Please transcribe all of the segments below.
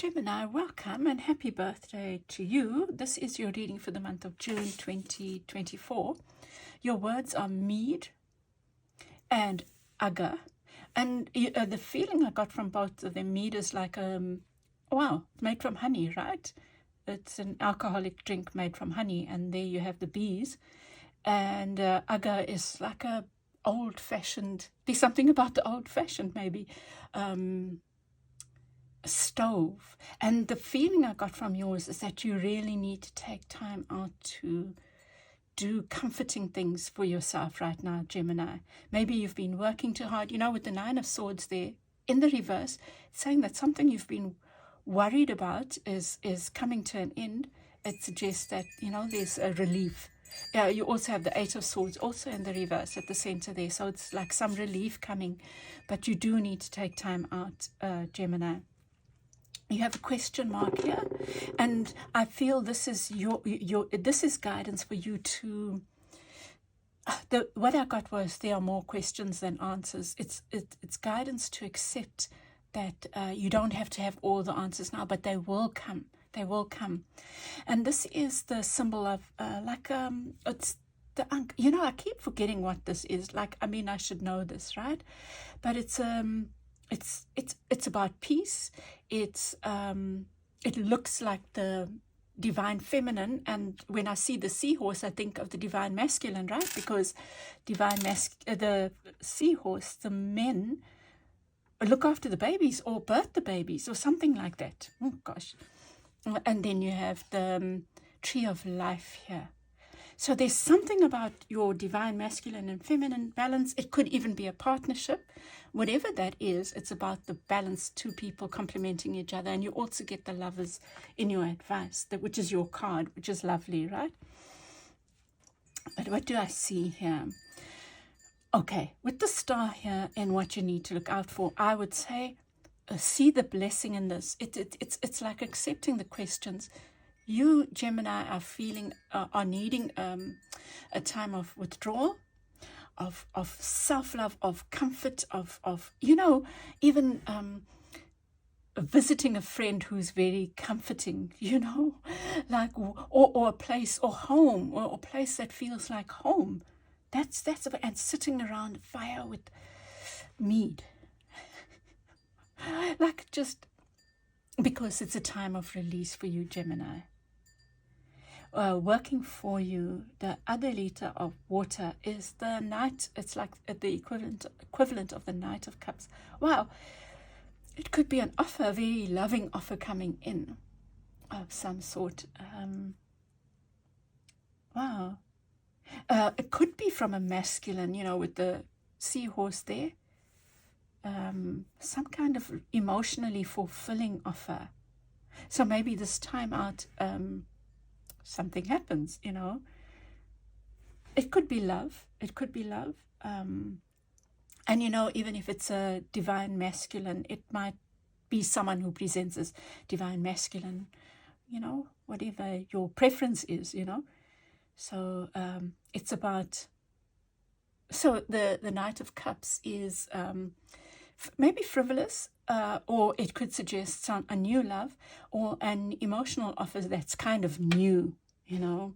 Gemini, welcome and happy birthday to you. This is your reading for the month of June 2024. Your words are mead and agar. And the feeling I got from both of them, mead is like, wow, made from honey, right? It's an alcoholic drink made from honey, and there you have the bees. And agar is like a old-fashioned, there's something about the old-fashioned maybe, stove. And the feeling I got from yours is that you really need to take time out to do comforting things for yourself right now, Gemini. Maybe you've been working too hard. You know, with the Nine of Swords there in the reverse, saying that something you've been worried about is coming to an end. It suggests that, you know, there's a relief. You also have the Eight of Swords also in the reverse at the center there. So it's like some relief coming, but you do need to take time out, Gemini. You have a question mark here, and I feel this is this is guidance for you to. What I got was there are more questions than answers. It's guidance to accept that you don't have to have all the answers now, but they will come. They will come, and this is the symbol of it's the you know, I keep forgetting what this is. Like, I mean, I should know this, right? But it's about peace. It looks like the divine feminine, and when I see the seahorse, I think of the divine masculine, right? Because the seahorse, the men look after the babies or birth the babies or something like that. Oh gosh. And then you have the tree of life here. So there's something about your divine masculine and feminine balance. It could even be a partnership. Whatever that is, it's about the balance, two people complementing each other. And you also get the Lovers in your advice, which is your card, which is lovely, right? But what do I see here? Okay, with the star here and what you need to look out for, I would say, see the blessing in this. It's like accepting the questions. You, Gemini, are feeling, are needing a time of withdrawal, of self-love, of comfort, of you know, even visiting a friend who's very comforting, you know, like, or a place, or home, or a place that feels like home. That's and sitting around a fire with mead. Like, just because it's a time of release for you, Gemini. Working for you, the other liter of water is the Knight. It's like the equivalent of the Knight of Cups. Wow. It could be an offer, a very loving offer coming in of some sort. Wow. It could be from a masculine, you know, with the seahorse there. Some kind of emotionally fulfilling offer. So maybe this time out, something happens, you know. It could be love. It could be love. And, you know, even if it's a divine masculine, it might be someone who presents as divine masculine, you know, whatever your preference is, you know. So it's about, so the Knight of Cups is maybe frivolous, or it could suggest a new love or an emotional offer that's kind of new, you know.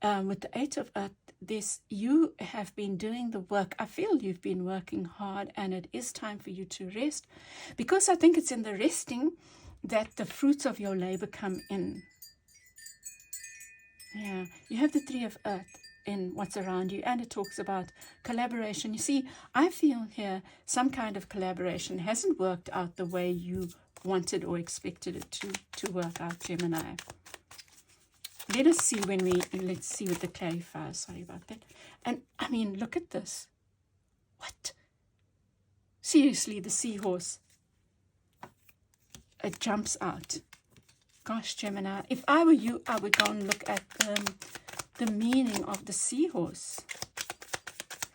With the Eight of Earth, you have been doing the work. I feel you've been working hard, and it is time for you to rest, because I think it's in the resting that the fruits of your labor come in. Yeah, you have the Three of Earth in what's around you, and it talks about collaboration. You see, I feel here some kind of collaboration hasn't worked out the way you wanted or expected it to work out, Gemini. Let us see let's see with the clarifier. Sorry about that. And I mean, look at this. What? Seriously, the seahorse. It jumps out. Gosh, Gemini, if I were you, I would go and look at the meaning of the seahorse.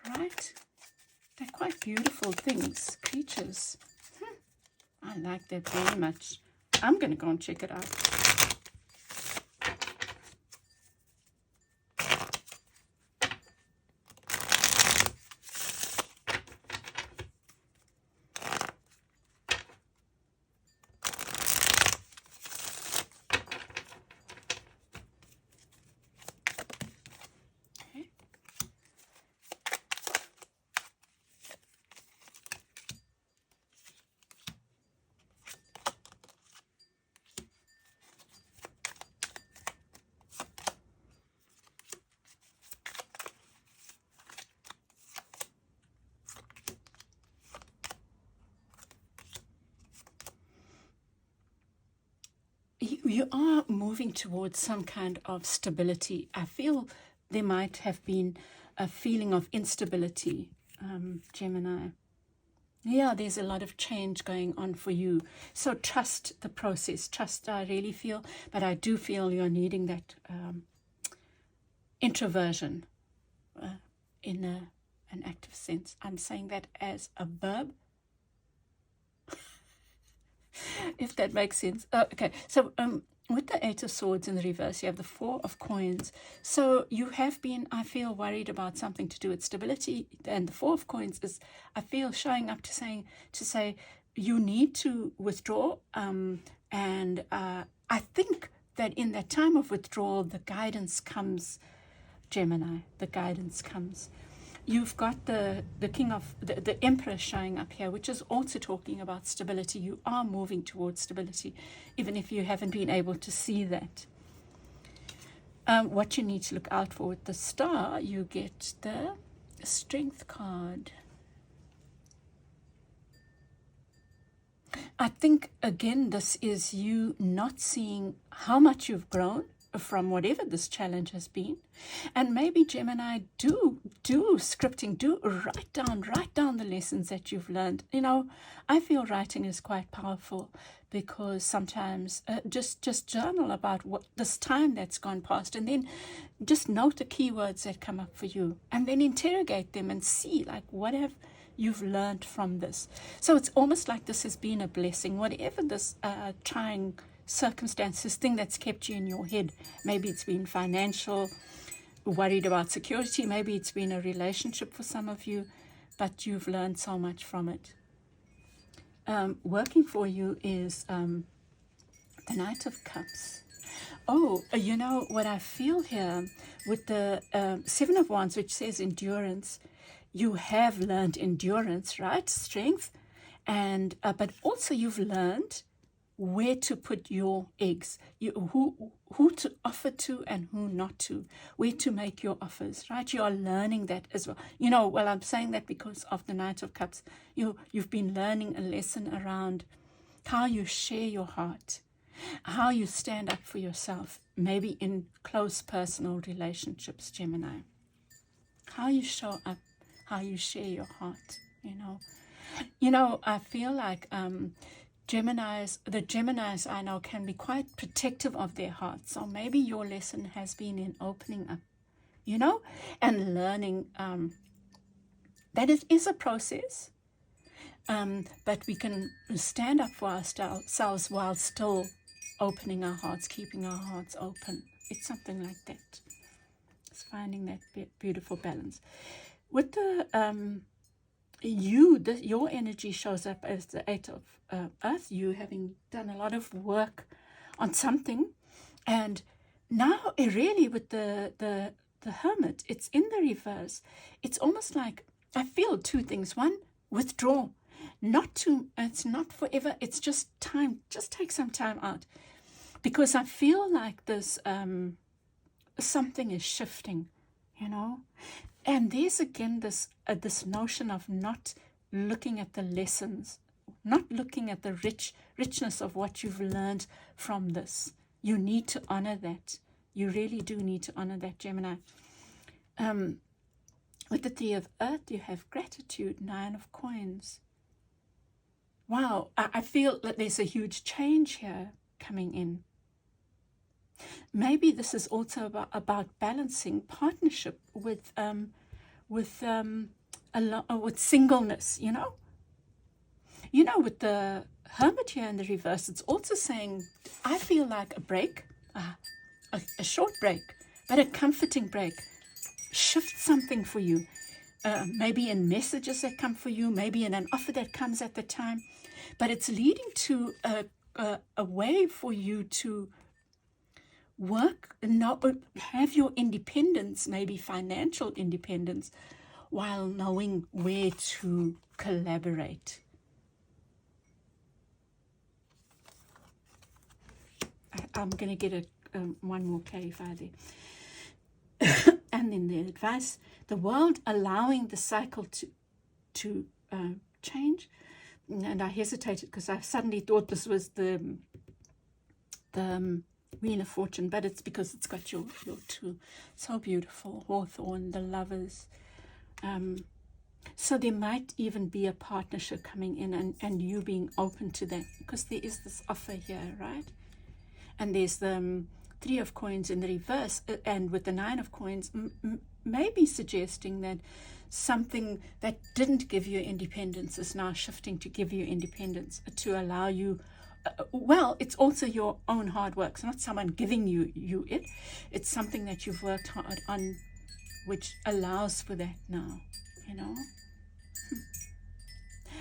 Right? They're quite beautiful things, creatures. I like that very much. I'm going to go and check it out. You are moving towards some kind of stability. I feel there might have been a feeling of instability, Gemini. Yeah, there's a lot of change going on for you. So trust the process. Trust, I really feel, but I do feel you're needing that introversion in an active sense. I'm saying that as a verb, if that makes sense. Oh, okay, so with the Eight of Swords in the reverse, you have the Four of Coins. So you have been, I feel, worried about something to do with stability. And the Four of Coins is, I feel, showing up to say you need to withdraw. And I think that in that time of withdrawal, the guidance comes, Gemini, the guidance comes. You've got the king of the emperor showing up here, which is also talking about stability. You are moving towards stability, even if you haven't been able to see that. What you need to look out for with the star, you get the strength card. I think, again, this is you not seeing how much you've grown from whatever this challenge has been. And maybe, Gemini, do scripting, write down the lessons that you've learned. You know, I feel writing is quite powerful, because sometimes just journal about what this time that's gone past, and then just note the keywords that come up for you, and then interrogate them and see, like, what have you've learned from this. So it's almost like this has been a blessing, whatever this trying circumstances, thing that's kept you in your head. Maybe it's been financial, worried about security, maybe it's been a relationship for some of you, but you've learned so much from it. Working for you is the Knight of Cups. Oh, you know what I feel here with the Seven of Wands, which says endurance. You have learned endurance, right? Strength, and but also you've learned where to put your eggs, who to offer to and who not to, where to make your offers, right? You are learning that as well. You know, well, I'm saying that because of the Knight of Cups. You've been learning a lesson around how you share your heart, how you stand up for yourself, maybe in close personal relationships, Gemini. How you show up, how you share your heart, you know. You know, I feel like the Geminis I know can be quite protective of their hearts. So maybe your lesson has been in opening up, you know, and learning that it is a process, but we can stand up for ourselves while still opening our hearts, keeping our hearts open. It's something like that. It's finding that beautiful balance. With the your energy shows up as the Eight of Earth, you having done a lot of work on something, and now really with the Hermit, it's in the reverse. It's almost like I feel two things. One, withdraw. It's not forever. It's just time. Just take some time out, because I feel like this something is shifting, you know. And there's again this notion of not looking at the lessons, not looking at the richness of what you've learned from this. You need to honor that. You really do need to honor that, Gemini. With the Three of Earth, you have gratitude, Nine of Coins. Wow, I feel that there's a huge change here coming in. Maybe this is also about balancing partnership with singleness, you know. You know, with the Hermit here in the reverse, it's also saying, I feel like a break, a short break, but a comforting break. Shift something for you. Maybe in messages that come for you, maybe in an offer that comes at the time, but it's leading to a way for you to work, have your independence, maybe financial independence, while knowing where to collaborate. I'm going to get one more clarifier there. And then the advice, the world allowing the cycle to change. And I hesitated because I suddenly thought this was the the Wheel of Fortune, but it's because it's got your two. So beautiful. Hawthorn, the Lovers. So there might even be a partnership coming in, and you being open to that, because there is this offer here, right? And there's the Three of Coins in the reverse, and with the Nine of Coins, maybe suggesting that something that didn't give you independence is now shifting to give you independence, to allow you, well, it's also your own hard work. It's not someone giving you it. It's something that you've worked hard on, which allows for that now, you know.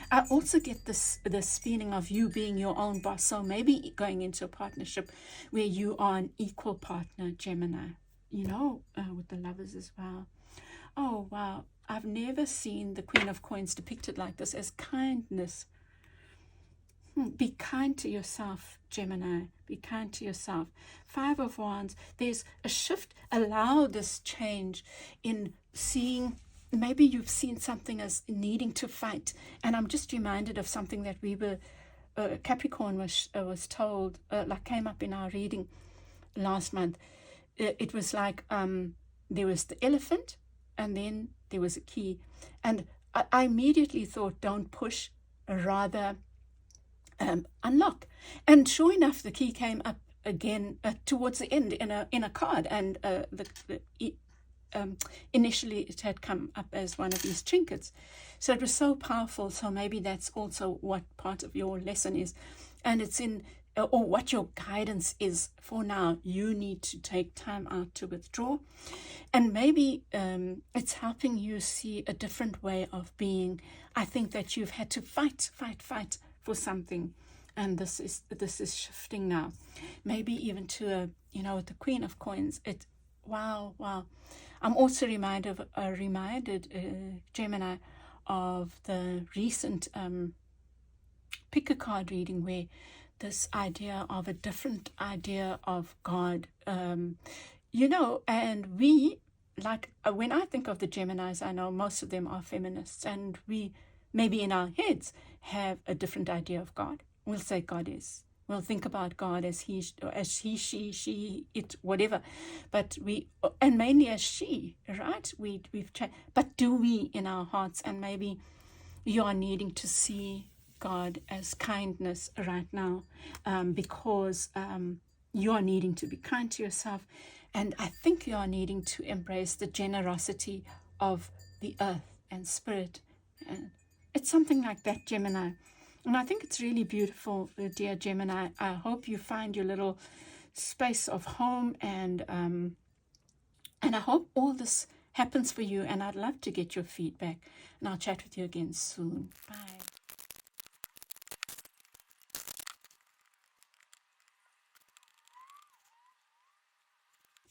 I also get this feeling of you being your own boss. So maybe going into a partnership where you are an equal partner, Gemini, you know, with the Lovers as well. Oh, wow. I've never seen the Queen of Coins depicted like this, as kindness. Be kind to yourself, Gemini. Be kind to yourself. Five of Wands. There's a shift. Allow this change in seeing. Maybe you've seen something as needing to fight. And I'm just reminded of something that we were, Capricorn was told, like came up in our reading last month. It was like there was the elephant, and then there was a key. And I immediately thought, don't push, rather unlock. And sure enough, the key came up again towards the end in a card. And initially it had come up as one of these trinkets. So it was so powerful. So maybe that's also what part of your lesson is. And it's in, or what your guidance is for now. You need to take time out to withdraw. And maybe it's helping you see a different way of being. I think that you've had to fight for something. And this is shifting now. Maybe even to with the Queen of Coins. Wow. I'm also reminded, Gemini, of the recent pick a card reading, where this idea of a different idea of God, and we, like, when I think of the Geminis, I know most of them are feminists, and we maybe in our heads have a different idea of God. We'll say God is. We'll think about God as he, she, it, whatever. But and mainly as she, right? We've changed. But do we in our hearts? And maybe you are needing to see God as kindness right now, because you are needing to be kind to yourself. And I think you are needing to embrace the generosity of the earth and spirit. And it's something like that, Gemini. And I think it's really beautiful, dear Gemini. I hope you find your little space of home, and I hope all this happens for you. And I'd love to get your feedback. And I'll chat with you again soon. Bye.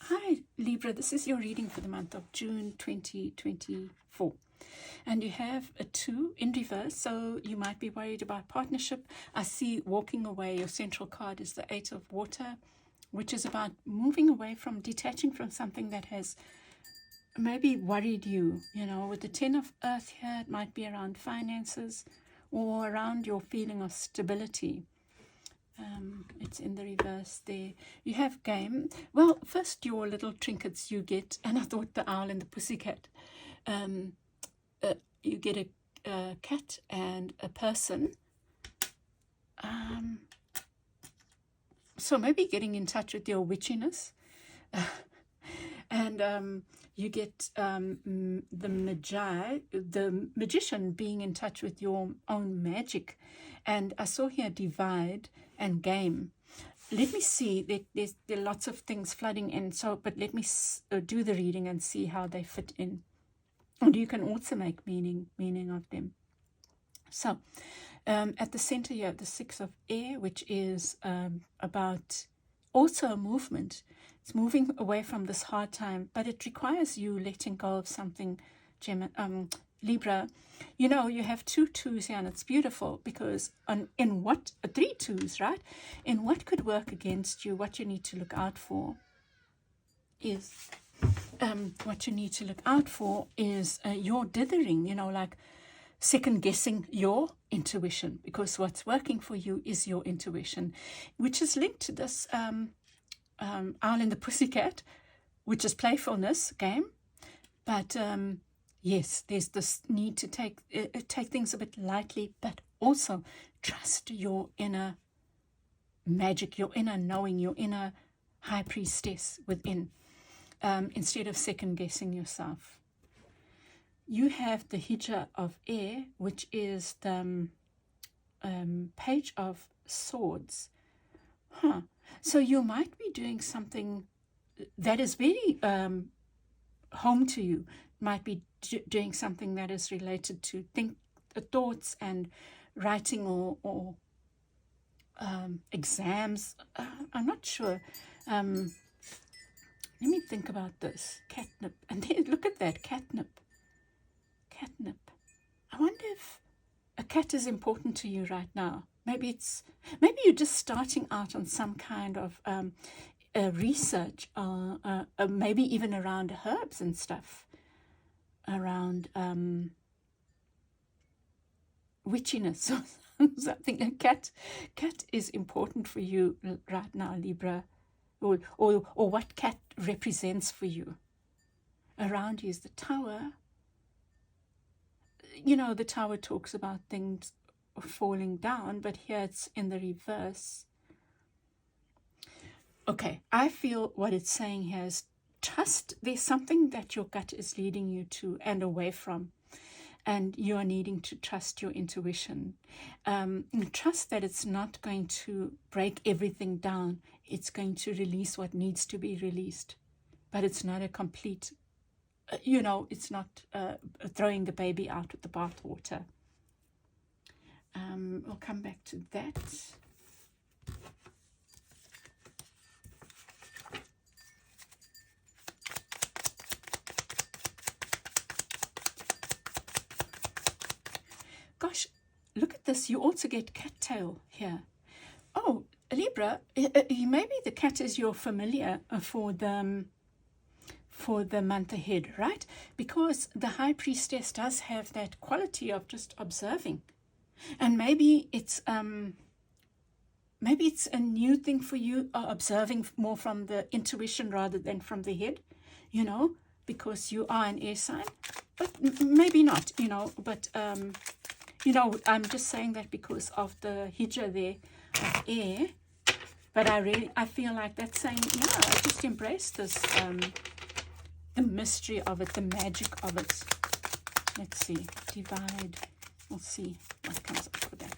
Hi, Libra. This is your reading for the month of June 2024. And you have a 2 in reverse, so you might be worried about partnership. I see walking away. Your central card is the 8 of Water, which is about moving away from, detaching from something that has maybe worried you. With the 10 of Earth here, it might be around finances or around your feeling of stability. It's in the reverse there. You have game. Well, first your little trinkets you get, and I thought the owl and the pussycat. You get a cat and a person. So maybe getting in touch with your witchiness. And you get the magi, the magician, being in touch with your own magic. And I saw here divide and game. Let me see. There are lots of things flooding in. But let me do the reading and see how they fit in. And you can also make meaning of them. So, at the center here, the 6 of Air, which is about also a movement. It's moving away from this hard time, but it requires you letting go of something, Libra. You have 2 2s here, and it's beautiful, because in what 3 2s, right? In what could work against you, what you need to look out for is your dithering, like second guessing your intuition, because what's working for you is your intuition, which is linked to this Owl and the Pussycat, which is playfulness game. But yes, there's this need to take things a bit lightly, but also trust your inner magic, your inner knowing, your inner high priestess within, instead of second guessing yourself. You have the Hijra of Air, which is the Page of Swords. So you might be doing something that is very home to you. Might be doing something that is related to thoughts and writing or exams. I'm not sure. Let me think about this. Catnip. And then look at that, catnip. Catnip. I wonder if a cat is important to you right now. Maybe you're just starting out on some kind of research, maybe even around herbs and stuff, around witchiness or something. A cat is important for you right now, Libra, or what cat represents for you. Around you is the Tower. You know, the Tower talks about things falling down, but here it's in the reverse. Okay, I feel what it's saying here is trust. There's something that your gut is leading you to and away from, and you are needing to trust your intuition. Trust that it's not going to break everything down. It's going to release what needs to be released, but it's not a complete, it's not throwing the baby out with the bathwater. We'll come back to that. Gosh, look at this. You also get cattail here. Oh, Libra, maybe the cat is your familiar for the month ahead, right? Because the High Priestess does have that quality of just observing. And maybe it's a new thing for you, observing more from the intuition rather than from the head, because you are an air sign. But maybe not, but I'm just saying that because of the Hijra there of air. But I feel like that's saying, I just embrace this, the mystery of it, the magic of it. Let's see, divide. We'll see what comes up with that.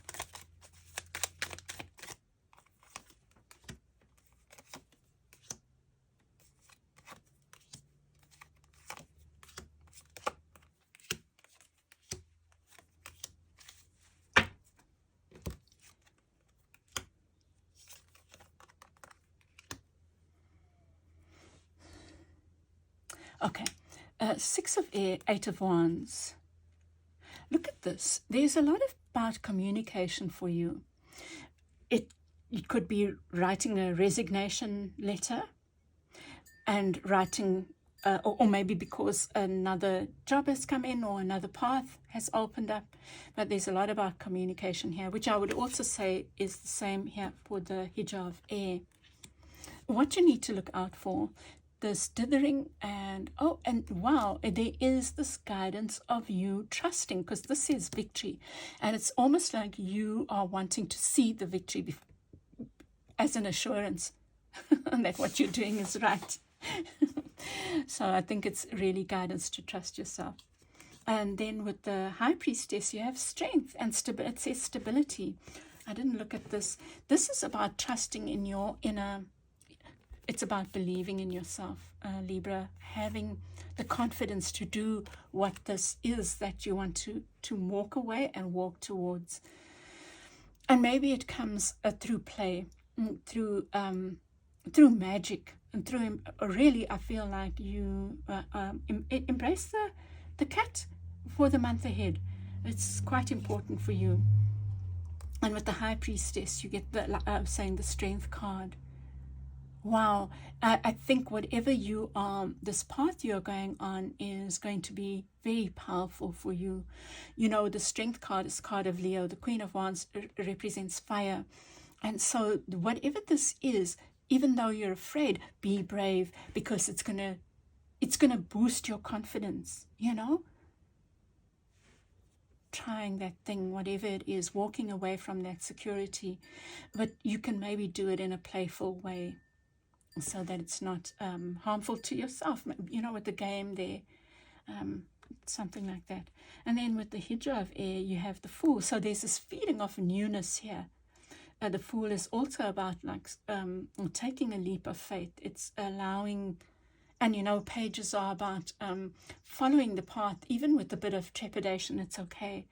Okay, 6 of Air, 8 of Wands. Look at this. There's a lot about communication for you. It could be writing a resignation letter and writing, or maybe because another job has come in or another path has opened up. But there's a lot about communication here, which I would also say is the same here for the Hijra of Air. What you need to look out for, this dithering and wow, there is this guidance of you trusting, because this is victory, and it's almost like you are wanting to see the victory as an assurance that what you're doing is right. So I think it's really guidance to trust yourself. And then with the High Priestess, you have strength and stability. It says stability. I didn't look at this. This is about trusting in your inner. It's about believing in yourself, Libra, having the confidence to do what this is that you want to walk away and walk towards. And maybe it comes through play, through magic, and through really, I feel like you embrace the cat for the month ahead. It's quite important for you. And with the High Priestess, you get the Strength card, Wow. I think whatever you are, this path you're going on is going to be very powerful for you. You know, the Strength card is card of Leo. The Queen of Wands represents fire. And so whatever this is, even though you're afraid, be brave, because it's gonna boost your confidence, you know? Trying that thing, whatever it is, walking away from that security. But you can maybe do it in a playful way, so that it's not harmful to yourself, you know, with the game there, something like that. And then with the Hydra of air, you have the Fool. So there's this feeling of newness here. The Fool is also about like taking a leap of faith. It's allowing, and you know, pages are about following the path, even with a bit of trepidation. It's okay.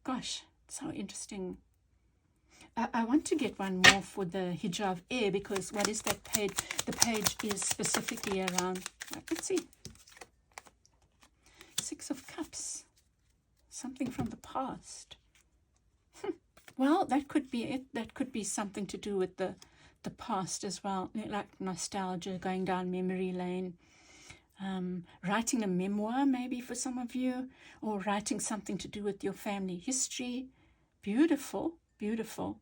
Gosh, so interesting. I want to get one more for the Hydra of air, because what is that page? The page is specifically around, let's see, Six of Cups, something from the past. Well, that could be it. That could be something to do with the past as well, like nostalgia, going down memory lane. Writing a memoir maybe for some of you, or writing something to do with your family history. Beautiful, beautiful.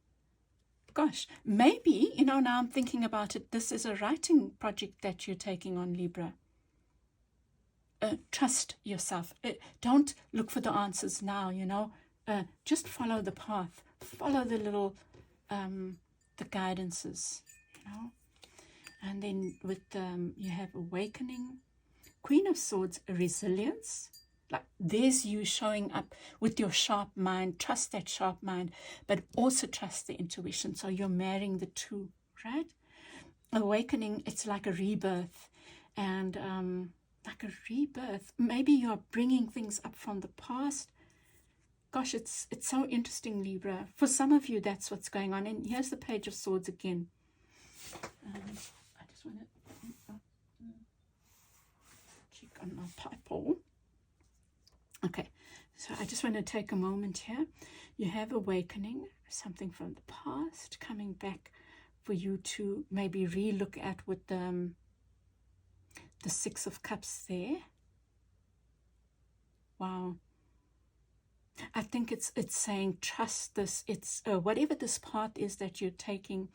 Gosh, maybe, you know, now I'm thinking about it, this is a writing project that you're taking on, Libra. Trust yourself. Don't look for the answers now, you know. Just follow the path. Follow the little, the guidances, you know. And then with, you have awakening. Queen of Swords, resilience. Like there's you showing up with your sharp mind. Trust that sharp mind, but also trust the intuition. So you're marrying the two, right? Awakening, it's like a rebirth, and like a rebirth. Maybe you're bringing things up from the past. Gosh, it's so interesting, Libra. For some of you, that's what's going on. And here's the Page of Swords again. I just want to check on my Bible. Okay, so I just want to take a moment here. You have awakening, something from the past, coming back for you to maybe re-look at with the Six of Cups there. Wow. I think it's saying trust this. It's whatever this path is that you're taking,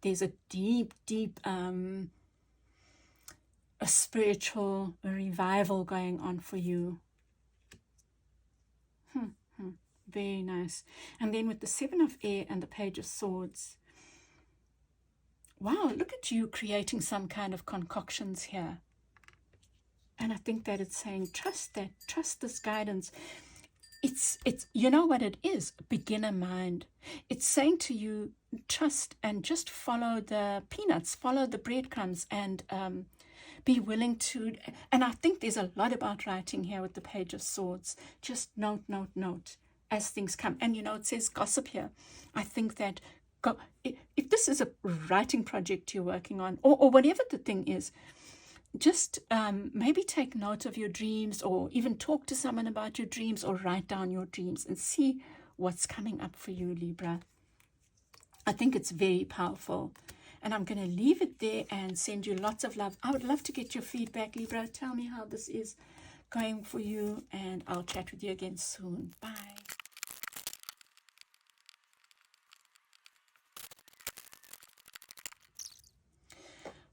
there's a deep, a spiritual revival going on for you. Very nice. And then with the Seven of Air and the Page of Swords, wow, look at you creating some kind of concoctions here. And I think that it's saying trust that, trust this guidance. It's you know what it is, beginner mind. It's saying to you, trust and just follow the peanuts, follow the breadcrumbs, and be willing to. And I think there's a lot about writing here with the Page of Swords. Just note as things come. And you know, it says gossip here. I think that if this is a writing project you're working on, or whatever the thing is, just maybe take note of your dreams, or even talk to someone about your dreams, or write down your dreams and see what's coming up for you, Libra. I think it's very powerful. And I'm going to leave it there and send you lots of love. I would love to get your feedback, Libra. Tell me how this is going for you, and I'll chat with you again soon. Bye.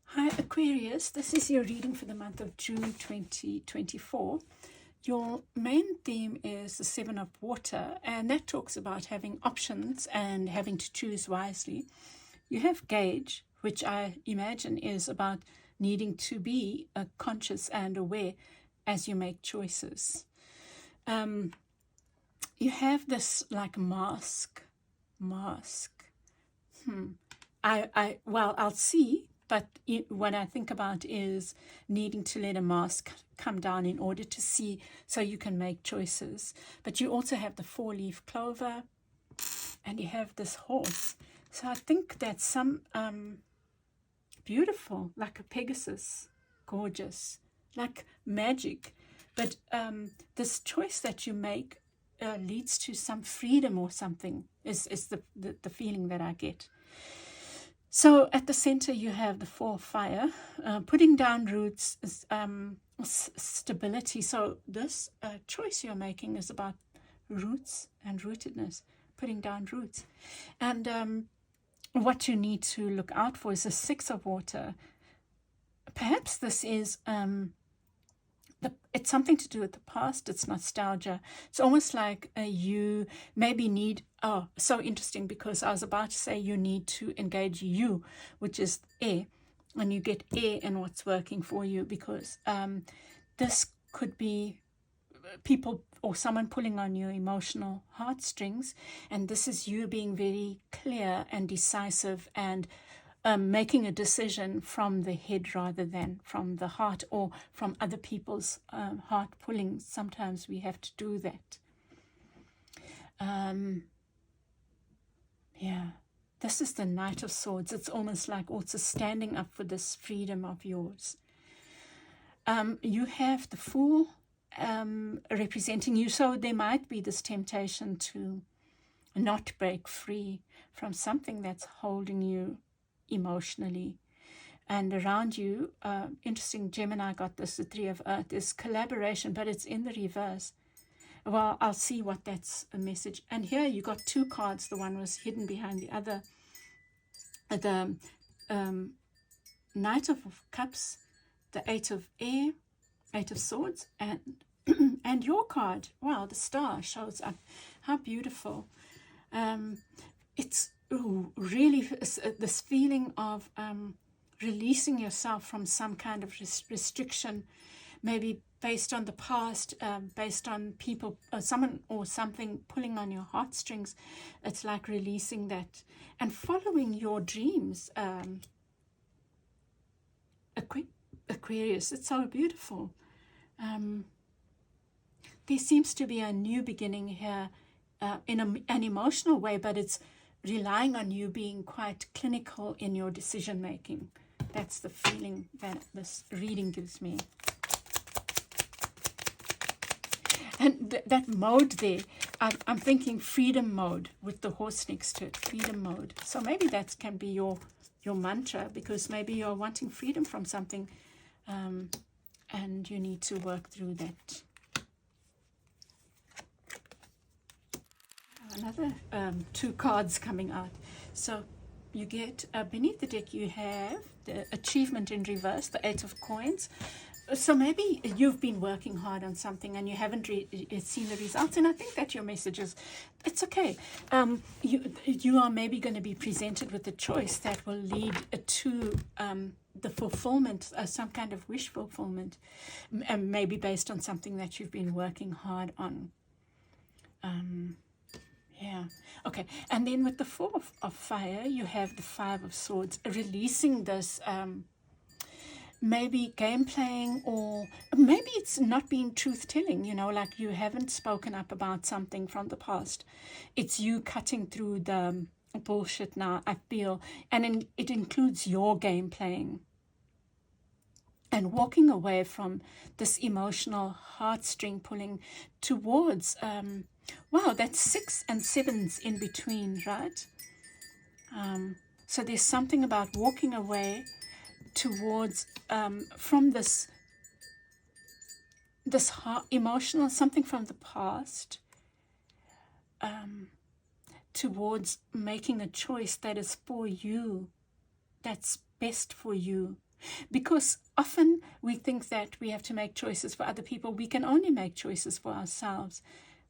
Hi Aquarius, this is your reading for the month of June 2024. Your main theme is the Seven of Water, and that talks about having options and having to choose wisely. You have Gauge, which I imagine is about needing to be conscious and aware as you make choices. You have this like mask. I'll see. But what I think about is needing to let a mask come down in order to see, so you can make choices. But you also have the four-leaf clover, and you have this horse. So I think that's some beautiful, like a Pegasus, gorgeous, like magic. But this choice that you make leads to some freedom or something, is the feeling that I get. So at the center, you have the 4 of fire, putting down roots, stability. So this choice you're making is about roots and rootedness, putting down roots. And what you need to look out for is a 6 of water. Perhaps this is it's something to do with the past. It's nostalgia. It's almost like you maybe need, oh, so interesting, because I was about to say you need to engage you, which is air, and you get air in what's working for you, because this could be people or someone pulling on your emotional heartstrings, and this is you being very clear and decisive and making a decision from the head rather than from the heart or from other people's heart pulling. Sometimes we have to do that. Yeah, this is the Knight of Swords. It's almost like also standing up for this freedom of yours. You have the Fool representing you, so there might be this temptation to not break free from something that's holding you emotionally. And around you, interesting, Gemini got this, the 3 of Earth, is collaboration, but it's in the reverse. Well, I'll see what that's a message. And here you got 2 cards. The one was hidden behind the other. The Knight of Cups, the 8 of Air, 8 of Swords, and and your card. Wow, the Star shows up. How beautiful. It's really this feeling of releasing yourself from some kind of restriction, maybe based on the past, based on people, someone or something pulling on your heartstrings. It's like releasing that and following your dreams. Aquarius, it's so beautiful. There seems to be a new beginning here in an emotional way, but it's relying on you being quite clinical in your decision making. That's the feeling that this reading gives me. And that mode there, I'm thinking freedom mode with the horse next to it, freedom mode. So maybe that can be your mantra, because maybe you're wanting freedom from something and you need to work through that. Another 2 cards coming out. So you get, beneath the deck, you have the achievement in reverse, the 8 of Coins. So maybe you've been working hard on something and you haven't seen the results. And I think that your message is, it's okay. You are maybe going to be presented with a choice that will lead to the fulfillment, some kind of wish fulfillment, maybe based on something that you've been working hard on. Yeah. Okay. And then with the 4 of Fire, you have the 5 of Swords, releasing this maybe game playing, or maybe it's not being truth-telling, like you haven't spoken up about something from the past. It's you cutting through the bullshit now, I feel. And it includes your game playing. And walking away from this emotional heartstring pulling towards, wow, that's 6 and 7s in between, right? So there's something about walking away towards, from this emotional, something from the past, towards making a choice that is for you, that's best for you. Because often we think that we have to make choices for other people. We can only make choices for ourselves.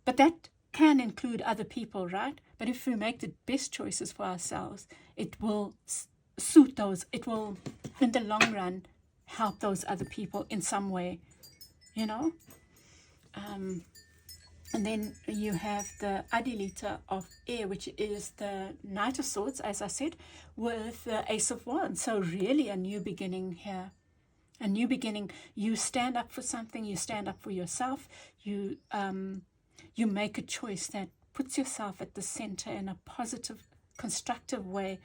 But that can include other people, right? But if we make the best choices for ourselves, it will suit those. It will, in the long run, help those other people in some way, And then you have the Adilita of Air, which is the Knight of Swords, as I said, with the Ace of Wands. So really a new beginning here. A new beginning. You stand up for something. You stand up for yourself. You make a choice that puts yourself at the center in a positive, constructive way.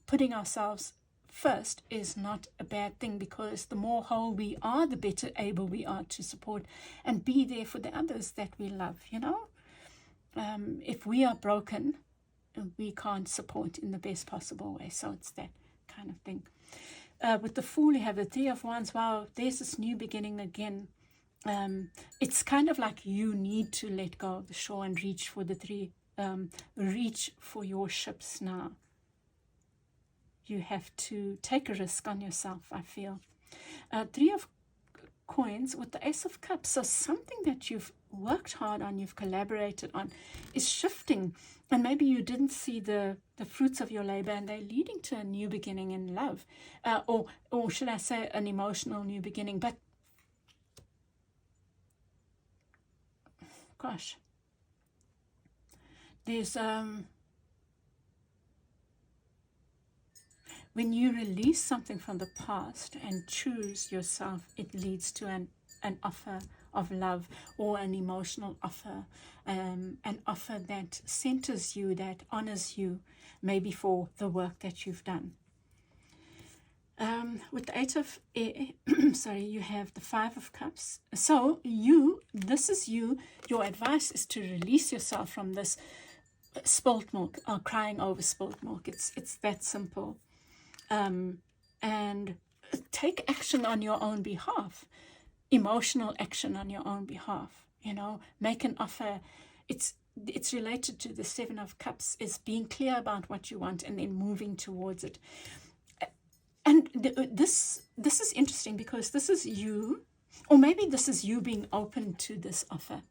Putting ourselves first is not a bad thing, because the more whole we are, the better able we are to support and be there for the others that we love, If we are broken, we can't support in the best possible way. So it's that kind of thing. With the Fool, you have the Three of Wands. Wow, there's this new beginning again. It's kind of like you need to let go of the shore and reach for the reach for your ships now. You have to take a risk on yourself, I feel. Three of Coins with the Ace of Cups. So something that you've worked hard on, you've collaborated on, is shifting. And maybe you didn't see the fruits of your labor, and they're leading to a new beginning in love. Or should I say an emotional new beginning. But, gosh, there's... when you release something from the past and choose yourself, it leads to an offer of love, or an emotional offer, an offer that centers you, that honors you, maybe for the work that you've done. With the Eight of sorry, you have the Five of Cups. So this is you. Your advice is to release yourself from this spilt milk, or crying over spilt milk. It's that simple. And take action on your own behalf, emotional action on your own behalf, make an offer. It's related to the Seven of Cups, is being clear about what you want and then moving towards it. And this is interesting, because this is you, or maybe this is you being open to this offer.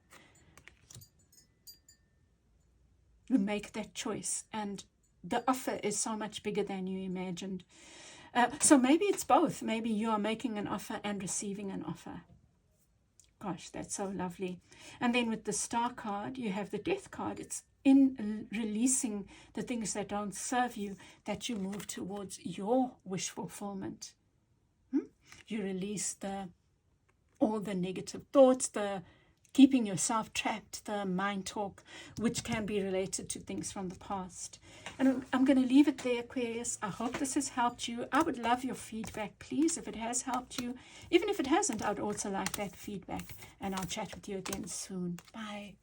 You make that choice, and the offer is so much bigger than you imagined. So maybe it's both. Maybe you are making an offer and receiving an offer. Gosh, that's so lovely. And then with the Star card, you have the Death card. It's in releasing the things that don't serve you that you move towards your wish fulfillment. You release all the negative thoughts, the keeping yourself trapped, the mind talk, which can be related to things from the past. And I'm going to leave it there, Aquarius. I hope this has helped you. I would love your feedback, please, if it has helped you. Even if it hasn't, I'd also like that feedback. And I'll chat with you again soon. Bye.